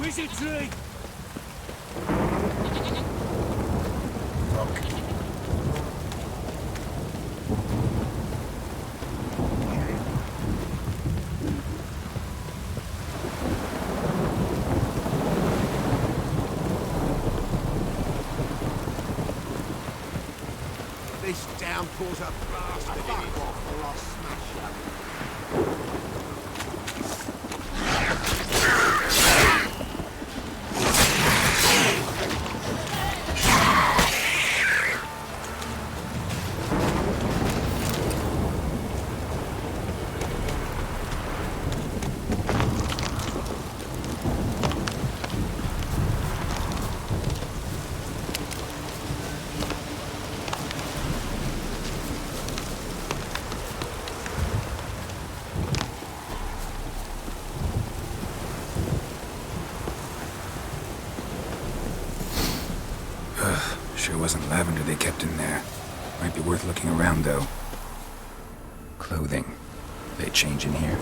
Wizard tree! This downpour's a bastard. Fuck off or I'll smash you. Sure wasn't lavender they kept in there. Might be worth looking around, though. Clothing. They change in here.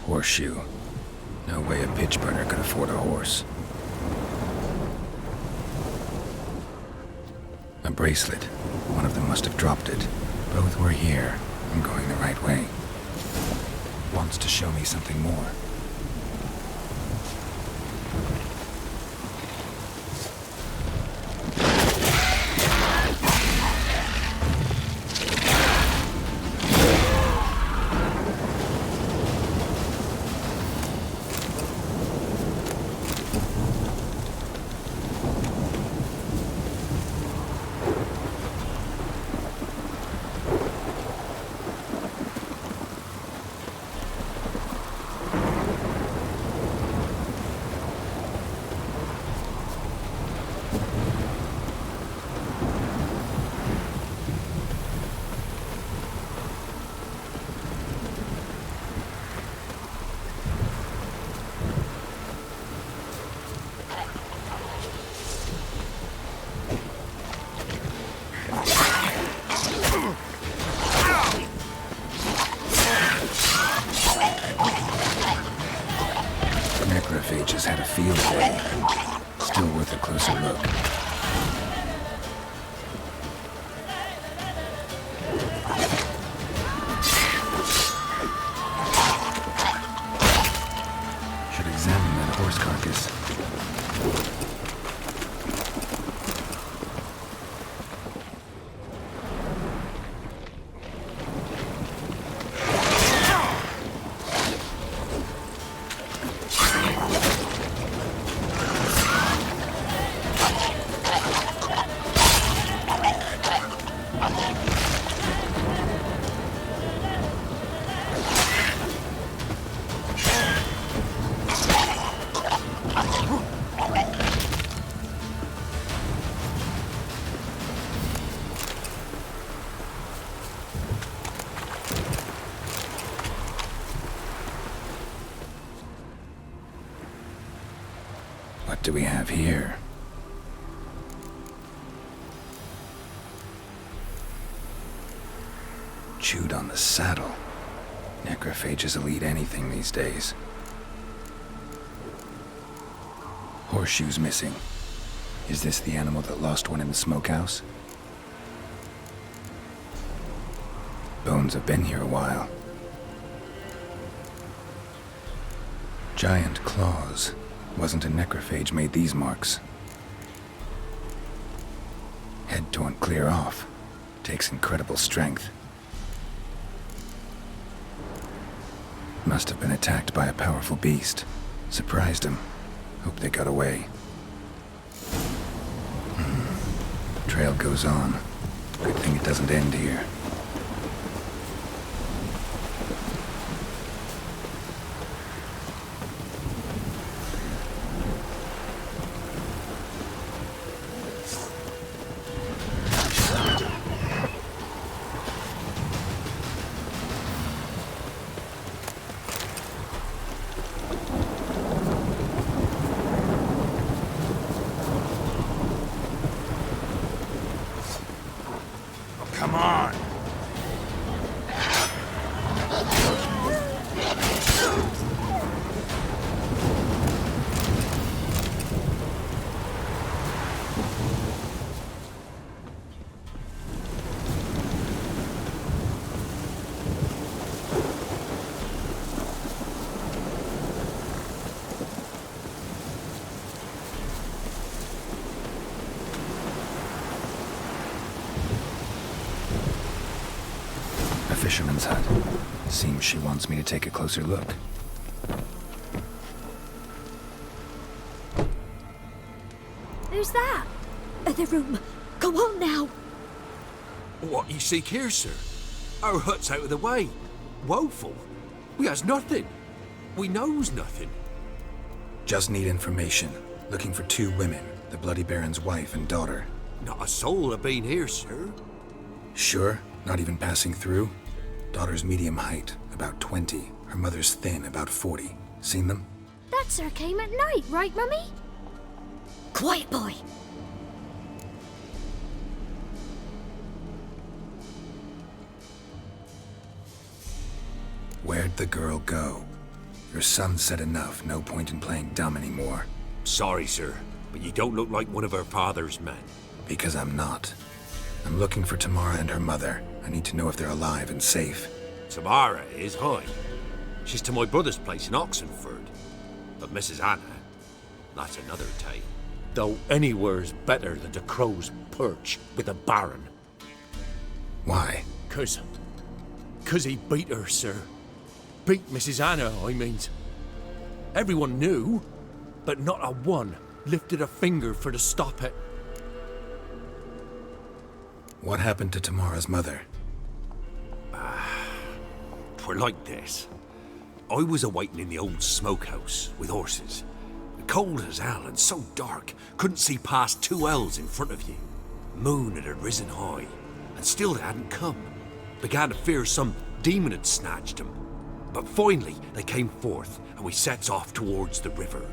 Horseshoe. No way a pitch burner could afford a horse. A bracelet. One of them must have dropped it. Both were here. I'm going the right way. Wants to show me something more. Necrophages had a field day. Still worth a closer look. Should examine that horse carcass. What do we have here? Chewed on the saddle. Necrophages will eat anything these days. Horseshoes missing. Is this the animal that lost one in the smokehouse? Bones have been here a while. Giant claws. Wasn't a necrophage made these marks. Head torn clear off. Takes incredible strength. Must have been attacked by a powerful beast. Surprised him. Hope they got away. Trail goes on. Good thing it doesn't end here. Come on. fisherman's hut. Seems she wants me to take a closer look. Who's that? The room. Go on now. What you seek here, sir? Our hut's out of the way. Woeful. We has nothing. We knows nothing. Just need information. Looking for 2 women, the Bloody Baron's wife and daughter. Not a soul have been here, sir. Sure? Not even passing through? Daughter's medium height, about 20. Her mother's thin, about 40. Seen them? That sir came at night, right, Mummy? Quiet, boy. Where'd the girl go? Your son said enough, no point in playing dumb anymore. Sorry, sir, but you don't look like one of her father's men. Because I'm not. I'm looking for Tamara and her mother. I need to know if they're alive and safe. Tamara is high. She's to my brother's place in Oxenford. But Mrs. Anna, that's another tale. Though anywhere's better than the Crow's Perch with the Baron. Why? 'Cause he beat her, sir. Beat Mrs. Anna, I mean. Everyone knew, but not a one lifted a finger for to stop it. What happened to Tamara's mother? 'Twere like this. I was awaiting in the old smokehouse with horses. Cold as hell and so dark, couldn't see past 2 ells in front of you. Moon had risen high, and still they hadn't come. Began to fear some demon had snatched them. But finally they came forth, and we sets off towards the river.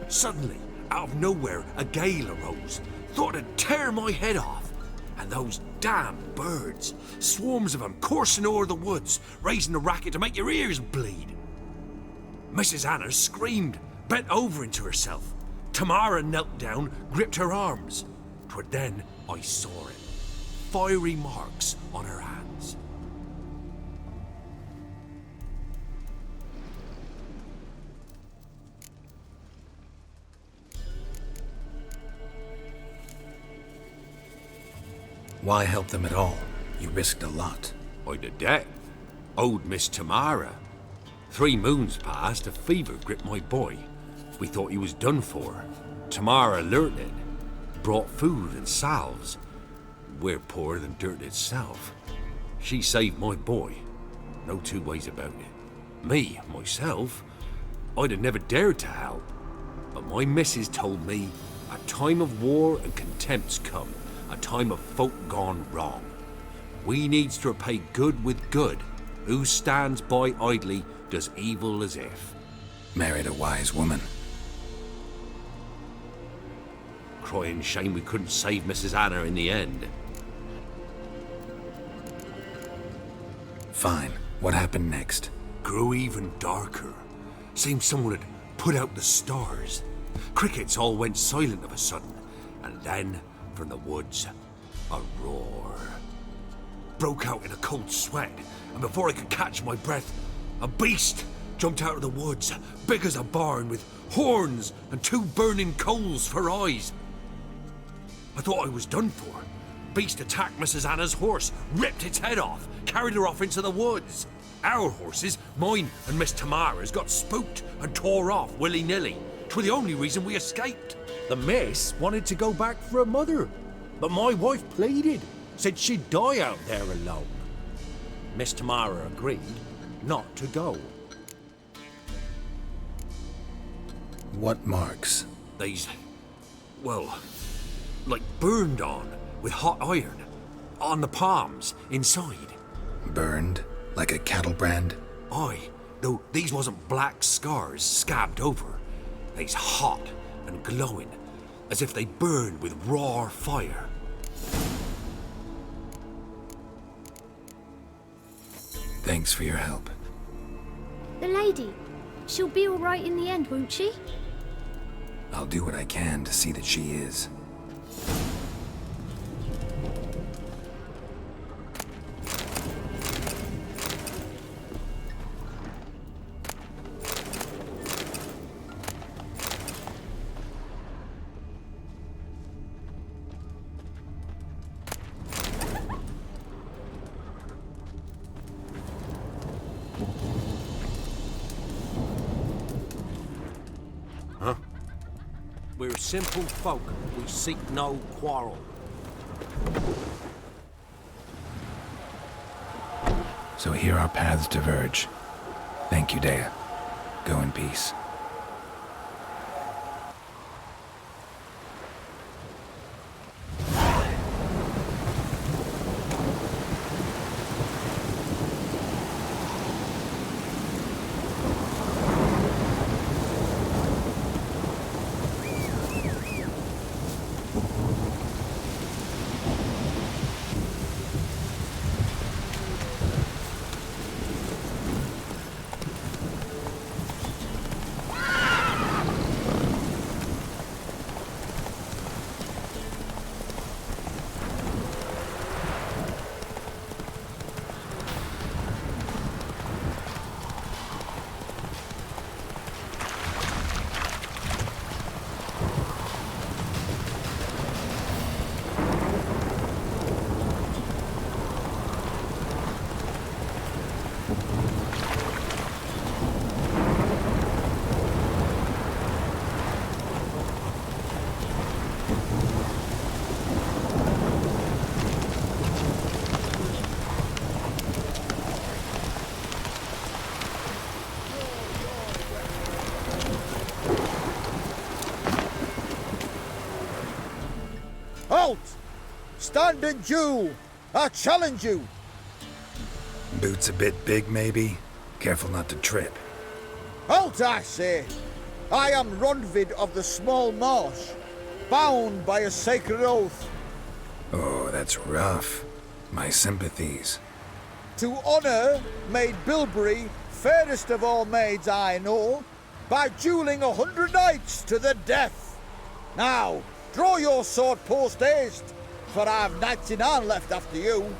Suddenly, out of nowhere, a gale arose. Thought it'd tear my head off. And those damn birds, swarms of them coursing o'er the woods, raising a racket to make your ears bleed. Mrs. Anna screamed, bent over into herself. Tamara knelt down, gripped her arms. 'Twere then I saw it. Fiery marks on her hands. Why help them at all? You risked a lot. I'd a debt. Owed Miss Tamara. 3 moons passed, a fever gripped my boy. We thought he was done for. Tamara learnt it. Brought food and salves. We're poorer than dirt itself. She saved my boy. No 2 ways about it. Me, myself, I'd have never dared to help. But my missus told me a time of war and contempt's come. A time of folk gone wrong. We needs to repay good with good. Who stands by idly does evil as if. Married a wise woman. Crying shame we couldn't save Mrs. Anna in the end. Fine. What happened next? Grew even darker. Seemed someone had put out the stars. Crickets all went silent of a sudden. And then, from the woods, a roar. Broke out in a cold sweat, and before I could catch my breath, a beast jumped out of the woods, big as a barn, with horns and 2 burning coals for eyes. I thought I was done for. Beast attacked Mrs. Anna's horse, ripped its head off, carried her off into the woods. Our horses, mine and Miss Tamara's, got spooked and tore off willy-nilly. 'Twere the only reason we escaped. The miss wanted to go back for her mother, but my wife pleaded, said she'd die out there alone. Miss Tamara agreed not to go. What marks? They's, well, like burned on with hot iron. On the palms, inside. Burned? Like a cattle brand? Aye, though these wasn't black scars scabbed over. They's hot and glowing, as if they burned with raw fire. Thanks for your help. The lady. She'll be all right in the end, won't she? I'll do what I can to see that she is. We're simple folk. We seek no quarrel. So here our paths diverge. Thank you, Dea. Go in peace. Halt! Stand and do! I challenge you! Boots a bit big, maybe? Careful not to trip. Halt, I say! I am Ronvid of the Small Marsh, bound by a sacred oath. Oh, that's rough. My sympathies. To honour Maid Bilberry, fairest of all maids I know, by duelling 100 knights to the death. Now, draw your sword post haste, for I've 99 left after you.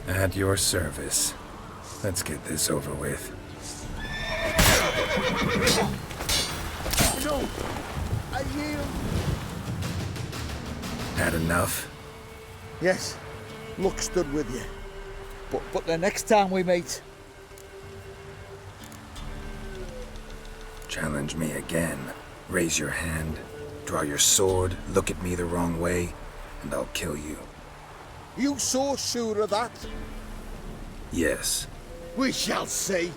At your service. Let's get this over with. No, I yield. Had enough? Yes, luck stood with you. But the next time we meet, Challenge me again. Raise your hand, draw your sword, look at me the wrong way, and I'll kill you. you so sure of that? Yes. We shall see.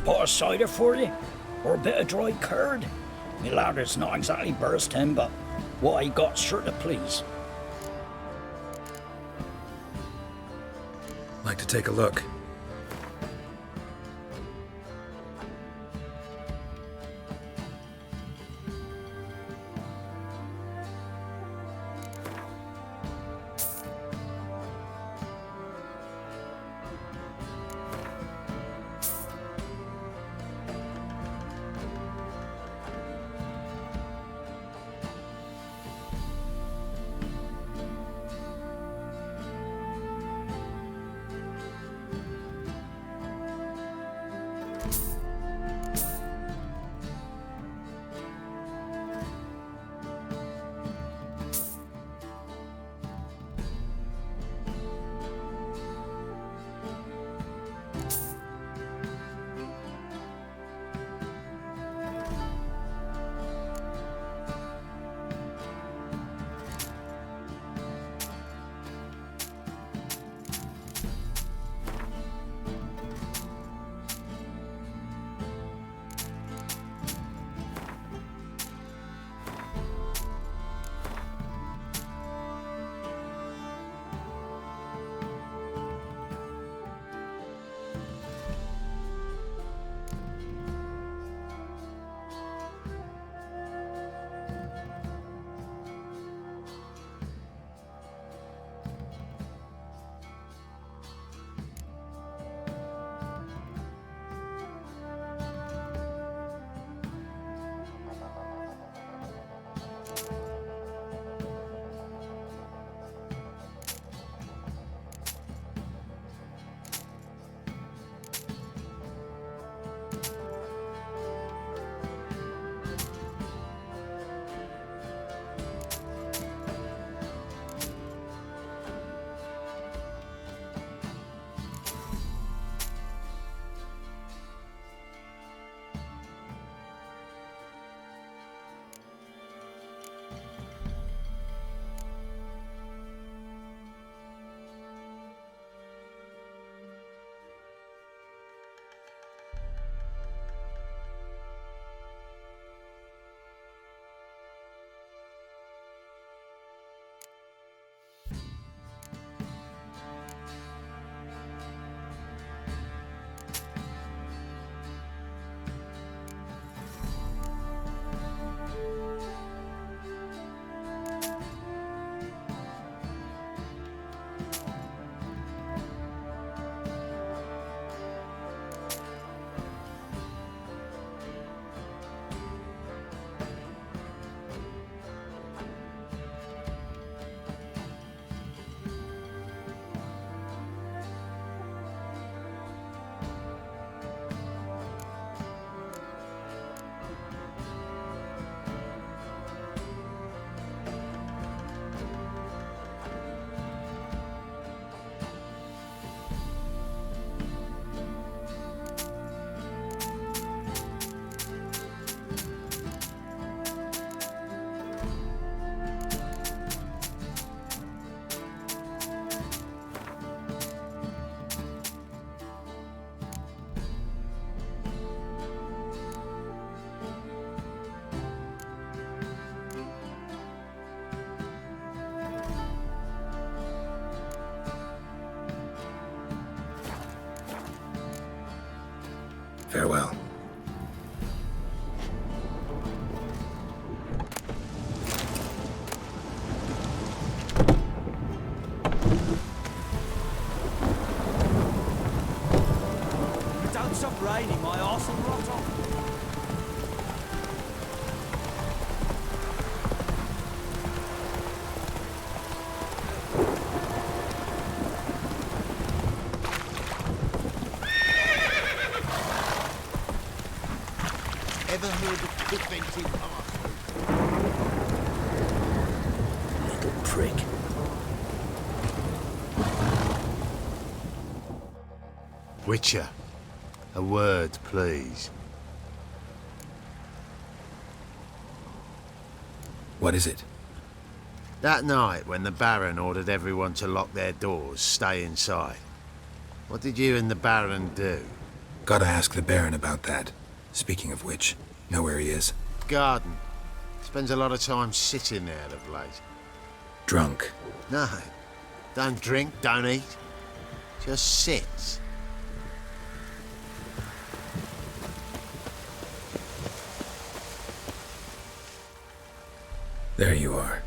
Spot of cider for you? Or a bit of dry curd? Me lad, it's not exactly bursting, but what I got's sure to please. Like to take a look. some rot off. Ever heard of preventive artery? Little prick. Witcher, a word, please. What is it? That night when the Baron ordered everyone to lock their doors, stay inside. What did you and the Baron do? Gotta ask the Baron about that. Speaking of which, know where he is? Garden. Spends a lot of time sitting there of late. Drunk. No, don't drink, don't eat. Just sit. There you are.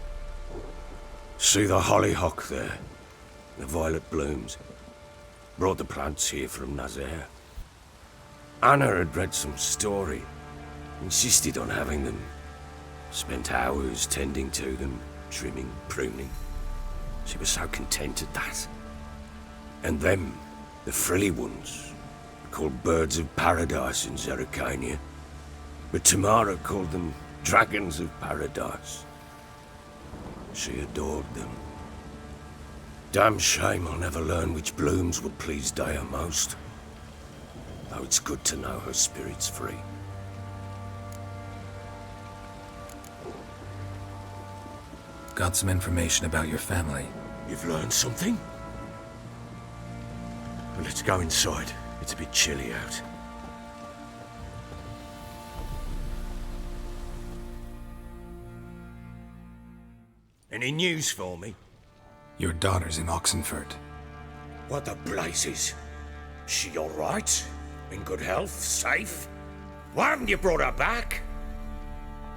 See the hollyhock there? The violet blooms. Brought the plants here from Nazaire. Anna had read some story. Insisted on having them. Spent hours tending to them, trimming, pruning. She was so content at that. And them, the frilly ones, are called birds of paradise in Zerrikania. But Tamara called them dragons of paradise. She adored them. Damn shame I'll never learn which blooms would please Dea most. Though it's good to know her spirit's free. Got some information about your family. You've learned something? Well, let's go inside. It's a bit chilly out. Any news for me? Your daughter's in Oxenfurt. What the blazes? She all right? In good health? Safe? Why haven't you brought her back?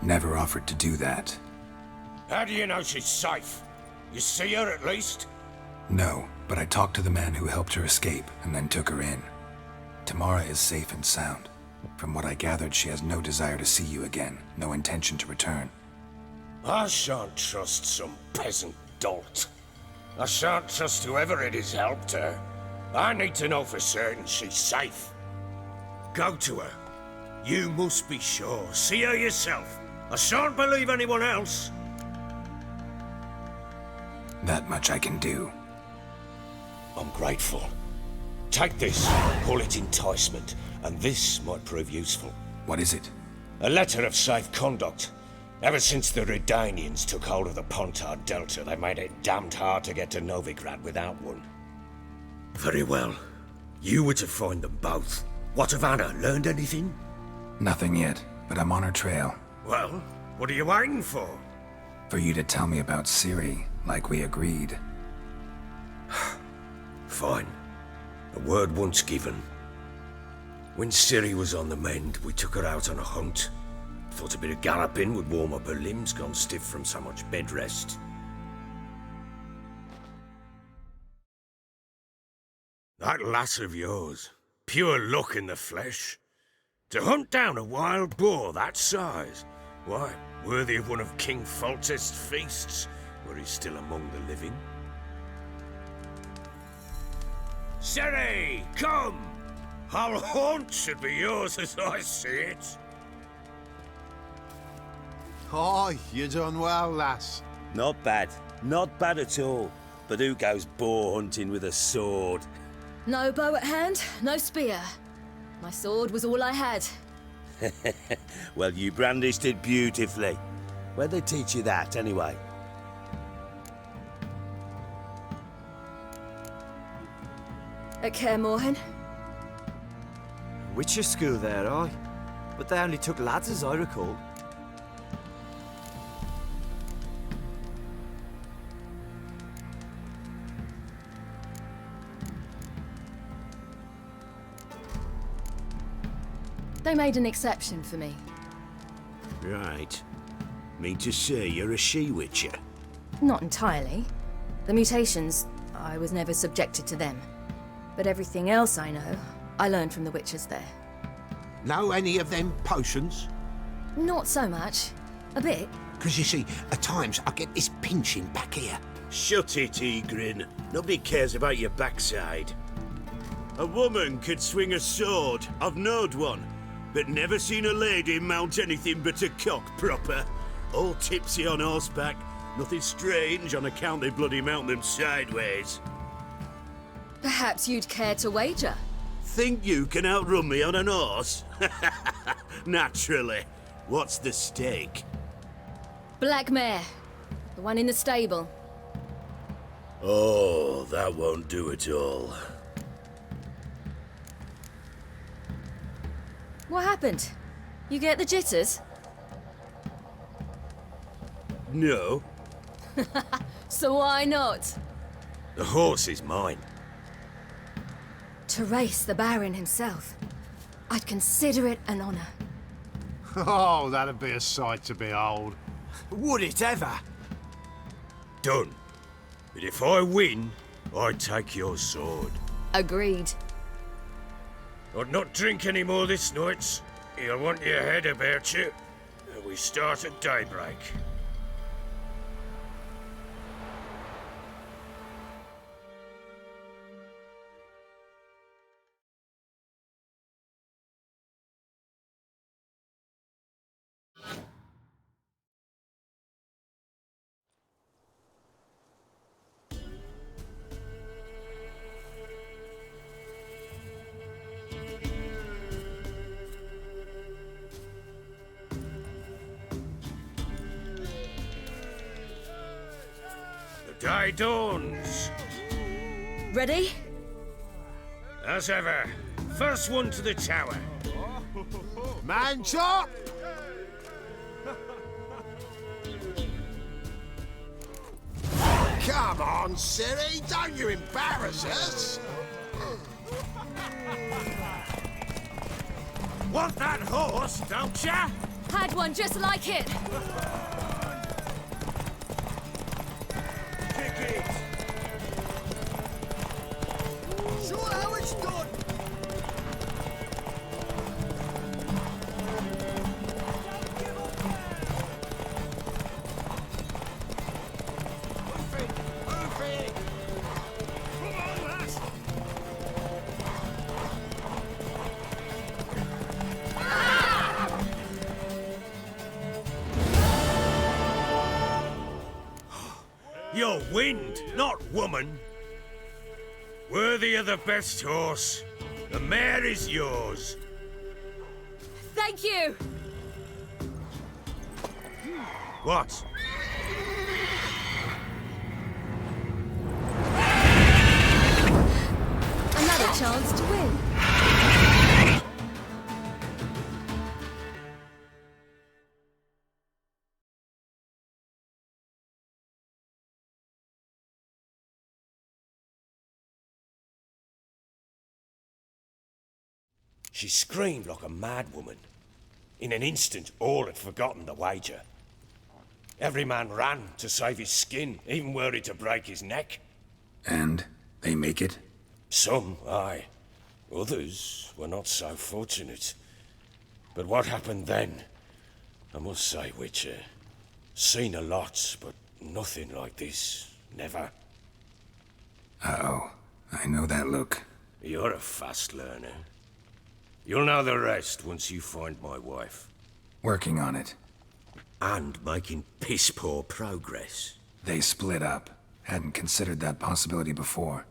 Never offered to do that. How do you know she's safe? You see her at least? No, but I talked to the man who helped her escape and then took her in. Tamara is safe and sound. From what I gathered, she has no desire to see you again, no intention to return. I shan't trust some peasant dolt. I shan't trust whoever it is helped her. I need to know for certain she's safe. Go to her. You must be sure. See her yourself. I shan't believe anyone else. That much I can do. I'm grateful. Take this, call it enticement, and this might prove useful. What is it? A letter of safe conduct. Ever since the Redanians took hold of the Pontard Delta, they made it damned hard to get to Novigrad without one. Very well. You were to find them both. What of Anna? Learned anything? Nothing yet, but I'm on her trail. Well, what are you waiting for? For you to tell me about Ciri, like we agreed. Fine. A word once given. When Ciri was on the mend, we took her out on a hunt. Thought a bit of galloping would warm up her limbs, gone stiff from so much bed rest. That lass of yours, pure luck in the flesh. To hunt down a wild boar that size, why, worthy of one of King Foltest's feasts, were he still among the living. Ciri, come! Our haunt should be yours as I see it. Oh, you done well, lass. Not bad. Not bad at all. But who goes boar hunting with a sword? No bow at hand, no spear. My sword was all I had. Well, you brandished it beautifully. Where'd they teach you that, anyway? At Kaer Morhen. Witcher school there, aye. But they only took lads as I recall. They made an exception for me. Right. Mean to say you're a she-witcher? Not entirely. The mutations, I was never subjected to them. But everything else I know, I learned from the witches there. Know any of them potions? Not so much. A bit. Because you see, at times I get this pinching back here. Shut it, Egrin. Nobody cares about your backside. A woman could swing a sword. I've knowed one. But never seen a lady mount anything but a cock proper. All tipsy on horseback. Nothing strange on account they bloody mount them sideways. Perhaps you'd care to wager? Think you can outrun me on an horse? Naturally. What's the stake? Black mare. The one in the stable. Oh, that won't do at all. What happened? You get the jitters? No. So why not? The horse is mine. To race the Baron himself. I'd consider it an honor. Oh, that'd be a sight to behold. Would it ever? Done. But if I win, I take your sword. Agreed. I'd not drink any more this night. You'll want your head about you. We start at daybreak. Day dawns. Ready? As ever, first one to the tower. Man chop! Come on, Siri, don't you embarrass us! Want that horse, don't ya? Had one just like it. Kick it. Show how it's done. You're wind, not woman. Worthy of the best horse. The mare is yours. Thank you. What? Another chance to win. She screamed like a mad woman. In an instant, all had forgotten the wager. Every man ran to save his skin, even were it to break his neck. And they make it? Some, aye. Others were not so fortunate. But what happened then? I must say, Witcher, seen a lot, but nothing like this. Never. Uh-oh. I know that look. You're a fast learner. You'll know the rest once you find my wife. Working on it. And making piss-poor progress. They split up. Hadn't considered that possibility before.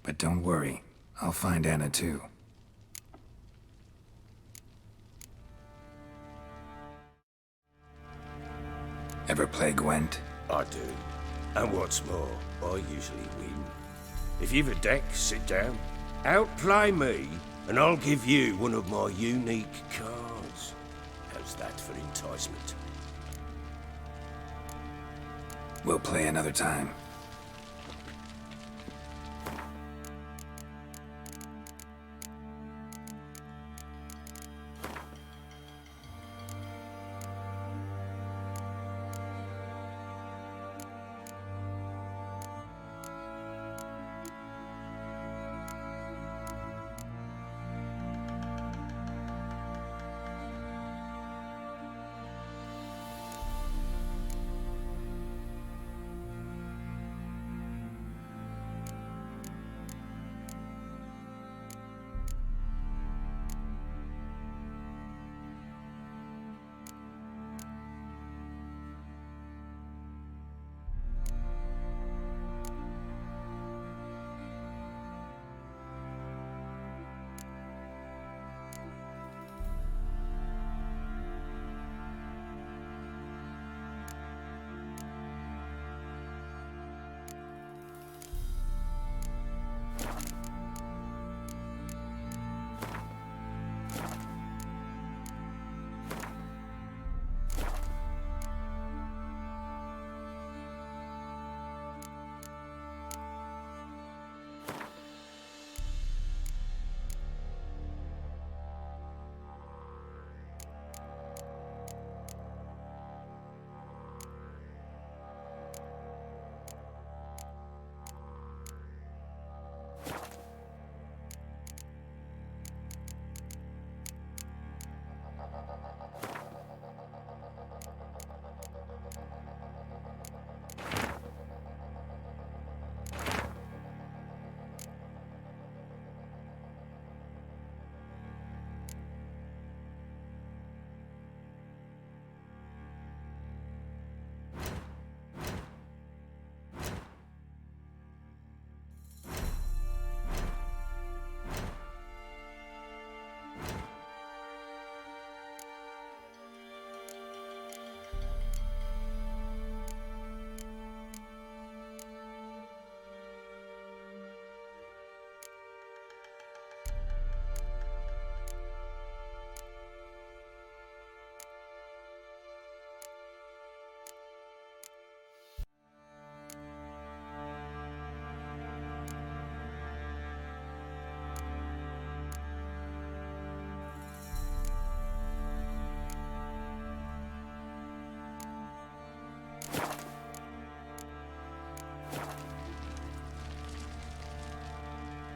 But don't worry. I'll find Anna too. Ever play Gwent? I do. And what's more, I usually win. If you've a deck, sit down. Outplay me, and I'll give you one of my unique cards. How's that for enticement? We'll play another time.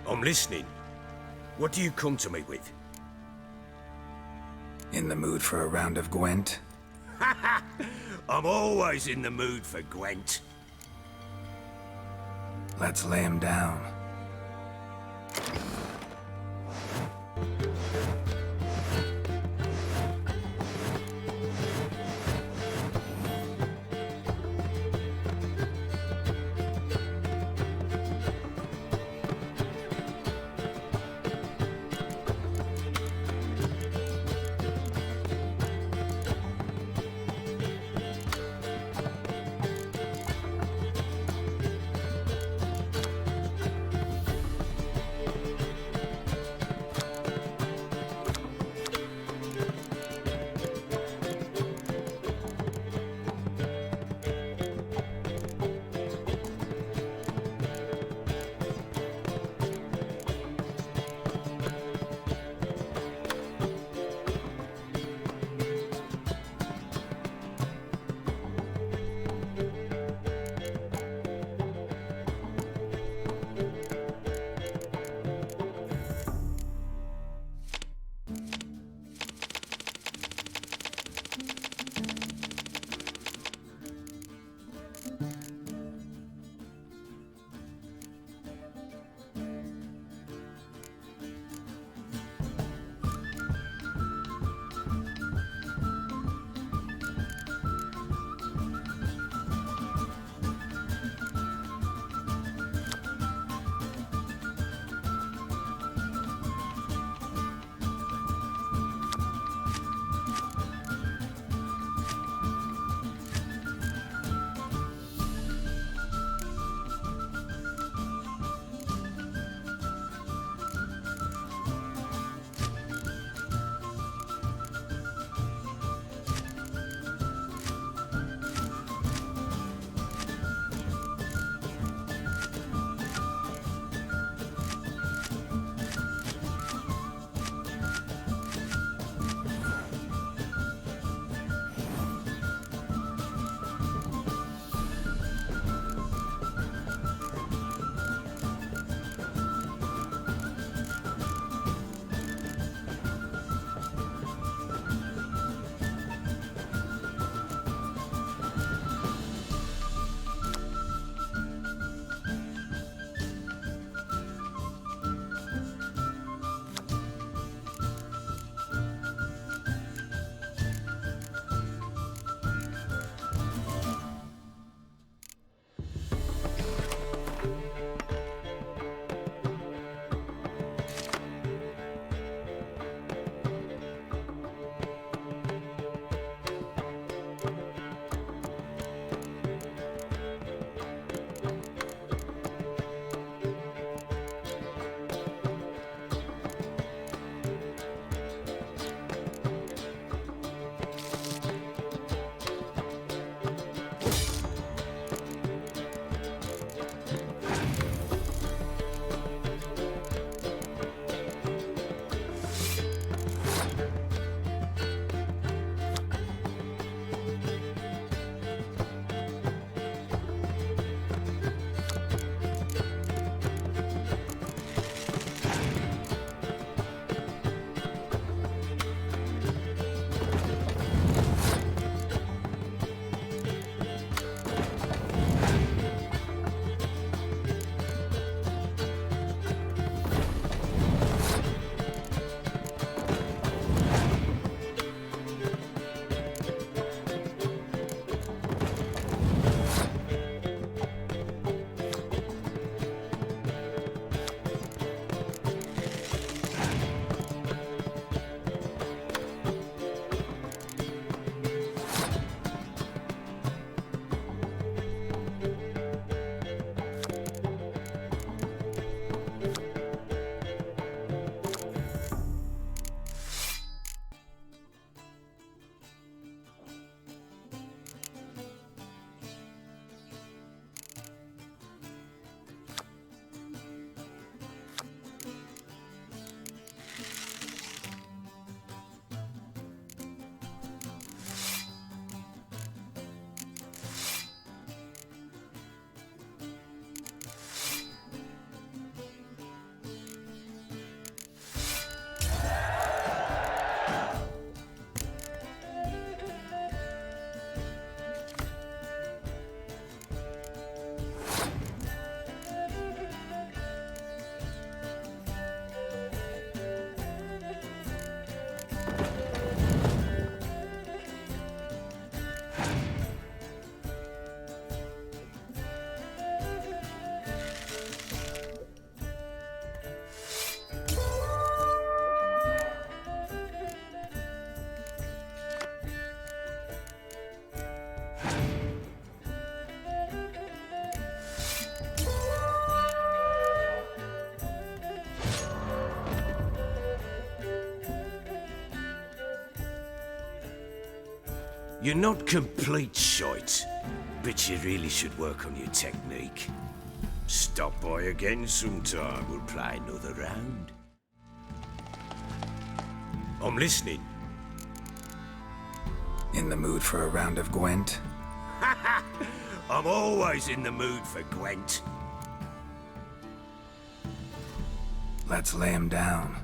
I'm listening. What do you come to me with? In the mood for a round of Gwent? I'm always in the mood for Gwent. Let's lay him down. You're not complete shite, but you really should work on your technique. Stop by again sometime, we'll play another round. I'm listening. In the mood for a round of Gwent? I'm always in the mood for Gwent. Let's lay him down.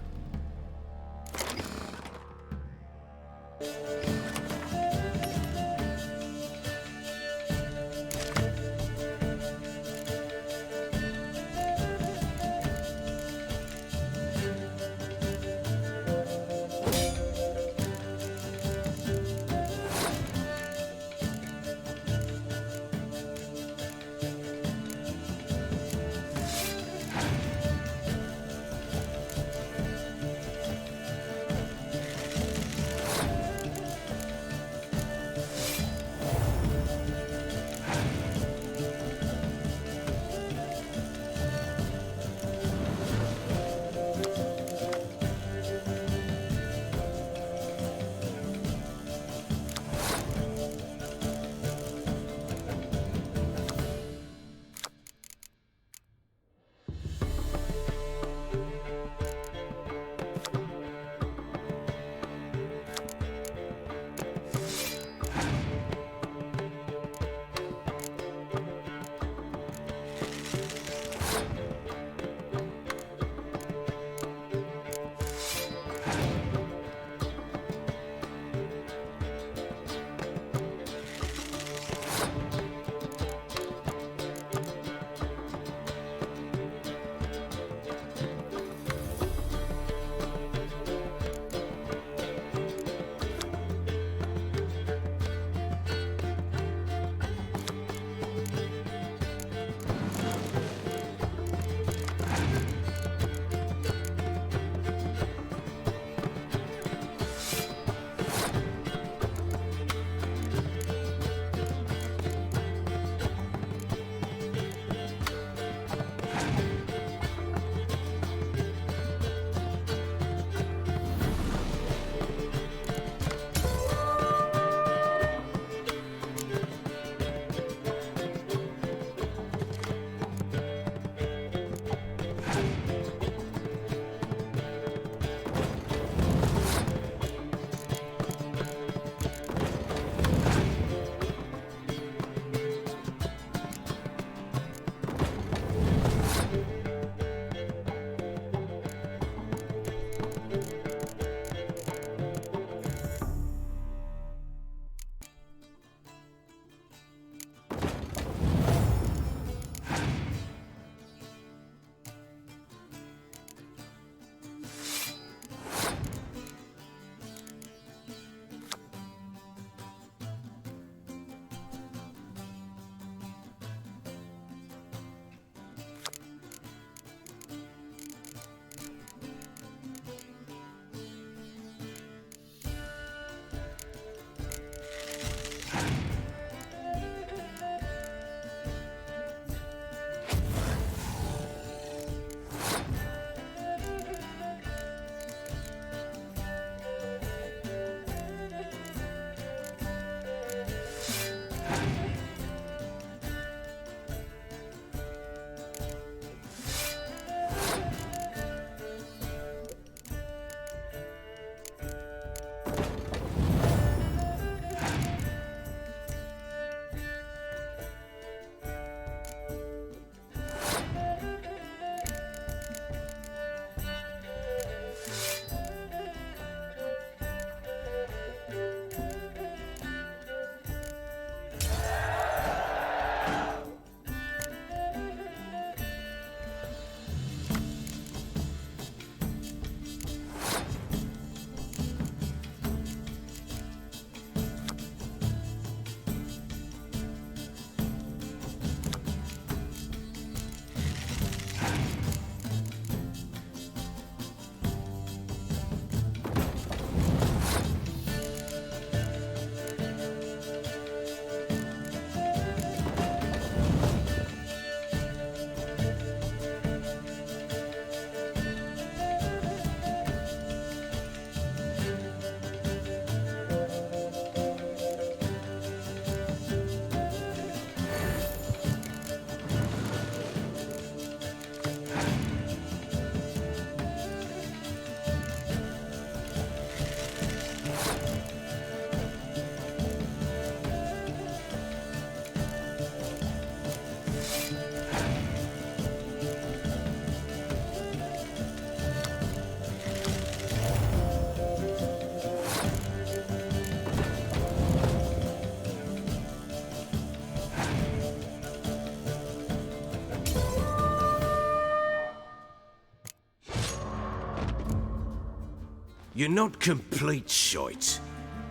You're not complete shite,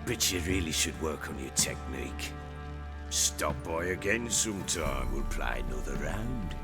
but you really should work on your technique. Stop by again sometime, we'll play another round.